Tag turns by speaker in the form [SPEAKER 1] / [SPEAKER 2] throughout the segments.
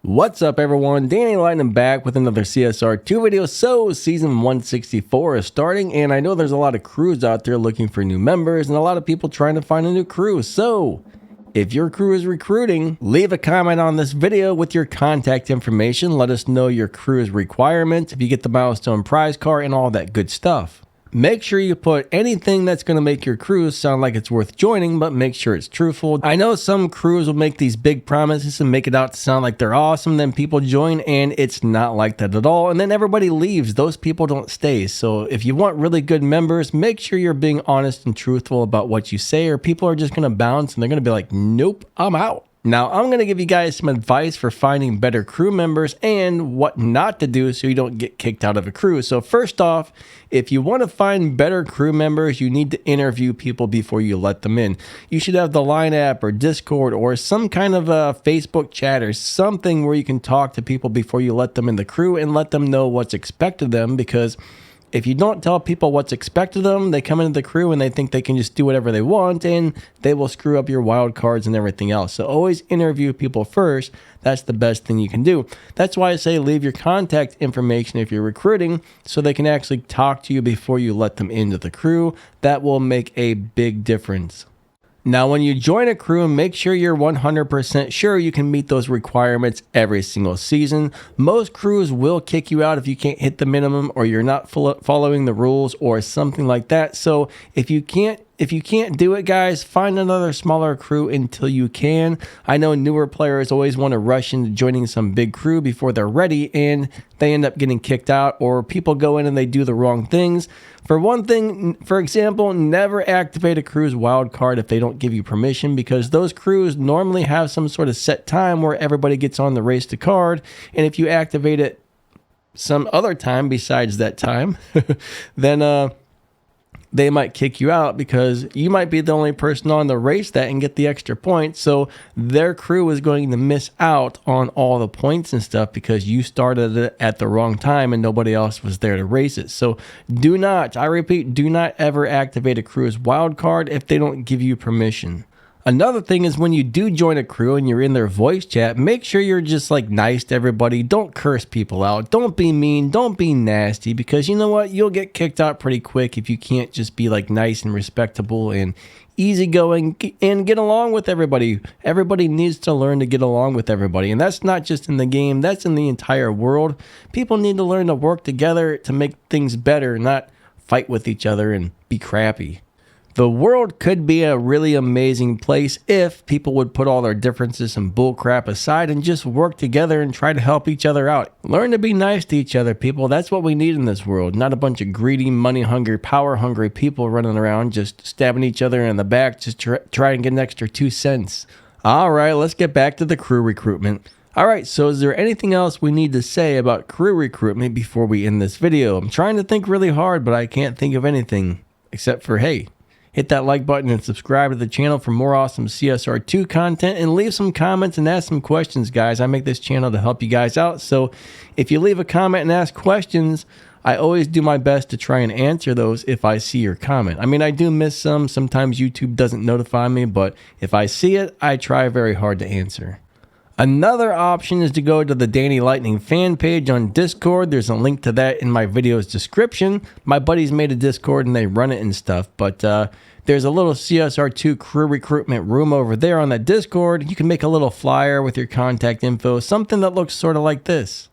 [SPEAKER 1] What's up everyone, Danny Lightning back with another CSR2 video. So season 164 is starting and I know there's a lot of crews out there looking for new members and a lot of people trying to find a new crew. So if your crew is recruiting, leave a comment on this video with your contact information. Let us know your crew's requirements, if you get the milestone prize card and all that good stuff. Make sure you put anything that's going to make your crew sound like it's worth joining, but make sure it's truthful. I know some crews will make these big promises and make it out to sound like they're awesome, then people join and it's not like that at all, and then everybody leaves. Those people don't stay. So if you want really good members, make sure you're being honest and truthful about what you say, or people are just going to bounce and they're going to be like, nope, I'm out. Now, I'm going to give you guys some advice for finding better crew members and what not to do so you don't get kicked out of a crew. So first off, if you want to find better crew members, you need to interview people before you let them in. You should have the Line app or Discord or some kind of a Facebook chat or something where you can talk to people before you let them in the crew and let them know what's expected of them, because if you don't tell people what's expected of them, they come into the crew and they think they can just do whatever they want and they will screw up your wild cards and everything else. So always interview people first. That's the best thing you can do. That's why I say leave your contact information if you're recruiting so they can actually talk to you before you let them into the crew. That will make a big difference. Now, when you join a crew, make sure you're 100% sure you can meet those requirements every single season. Most crews will kick you out if you can't hit the minimum or you're not following the rules or something like that. So if you can't do it, guys, find another smaller crew until you can. I know newer players always want to rush into joining some big crew before they're ready and they end up getting kicked out, or people go in and they do the wrong things. For one thing, for example, never activate a crew's wild card if they don't give you permission, because those crews normally have some sort of set time where everybody gets on the race to card, and if you activate it some other time besides that time, then they might kick you out because you might be the only person on the race that and get the extra points. So their crew is going to miss out on all the points and stuff because you started it at the wrong time and nobody else was there to race it. So do not, I repeat, do not ever activate a crew's wild card if they don't give you permission. Another thing is when you do join a crew and you're in their voice chat, make sure you're just like nice to everybody. Don't curse people out. Don't be mean. Don't be nasty, because you know what? You'll get kicked out pretty quick if you can't just be like nice and respectable and easygoing and get along with everybody. Everybody needs to learn to get along with everybody. And that's not just in the game. That's in the entire world. People need to learn to work together to make things better, not fight with each other and be crappy. The world could be a really amazing place if people would put all their differences and bullcrap aside and just work together and try to help each other out. Learn to be nice to each other, people. That's what we need in this world. Not a bunch of greedy, money-hungry, power-hungry people running around just stabbing each other in the back just to try and get an extra 2 cents. All right, let's get back to the crew recruitment. All right, so is there anything else we need to say about crew recruitment before we end this video? I'm trying to think really hard, but I can't think of anything except for, hey, hit that like button and subscribe to the channel for more awesome CSR2 content, and leave some comments and ask some questions, guys. I make this channel to help you guys out. So if you leave a comment and ask questions, I always do my best to try and answer those if I see your comment. I mean, I do miss some. Sometimes YouTube doesn't notify me, but if I see it, I try very hard to answer. Another option is to go to the Danny Lightning fan page on Discord. There's a link to that in my video's description. My buddies made a Discord and they run it and stuff, but there's a little CSR2 crew recruitment room over there on that Discord. You can make a little flyer with your contact info, something that looks sort of like this.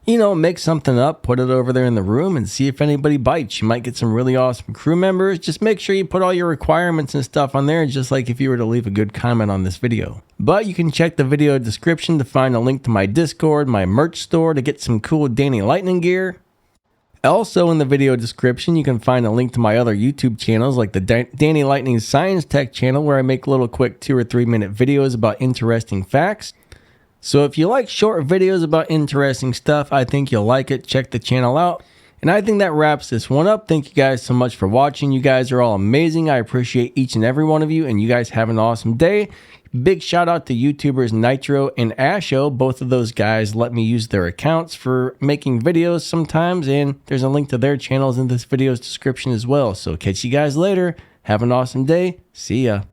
[SPEAKER 1] You know, make something up, put it over there in the room, and see if anybody bites. You might get some really awesome crew members. Just make sure you put all your requirements and stuff on there, just like if you were to leave a good comment on this video. But you can check the video description to find a link to my Discord, my merch store, to get some cool Danny Lightning gear. Also in the video description, you can find a link to my other YouTube channels, like the Danny Lightning Science Tech channel, where I make little quick 2 or 3 minute videos about interesting facts. So if you like short videos about interesting stuff, I think you'll like it. Check the channel out. And I think that wraps this one up. Thank you guys so much for watching. You guys are all amazing. I appreciate each and every one of you, and you guys have an awesome day. Big shout out to YouTubers Nitro and Asho. Both of those guys let me use their accounts for making videos sometimes, and there's a link to their channels in this video's description as well. So catch you guys later. Have an awesome day. See ya.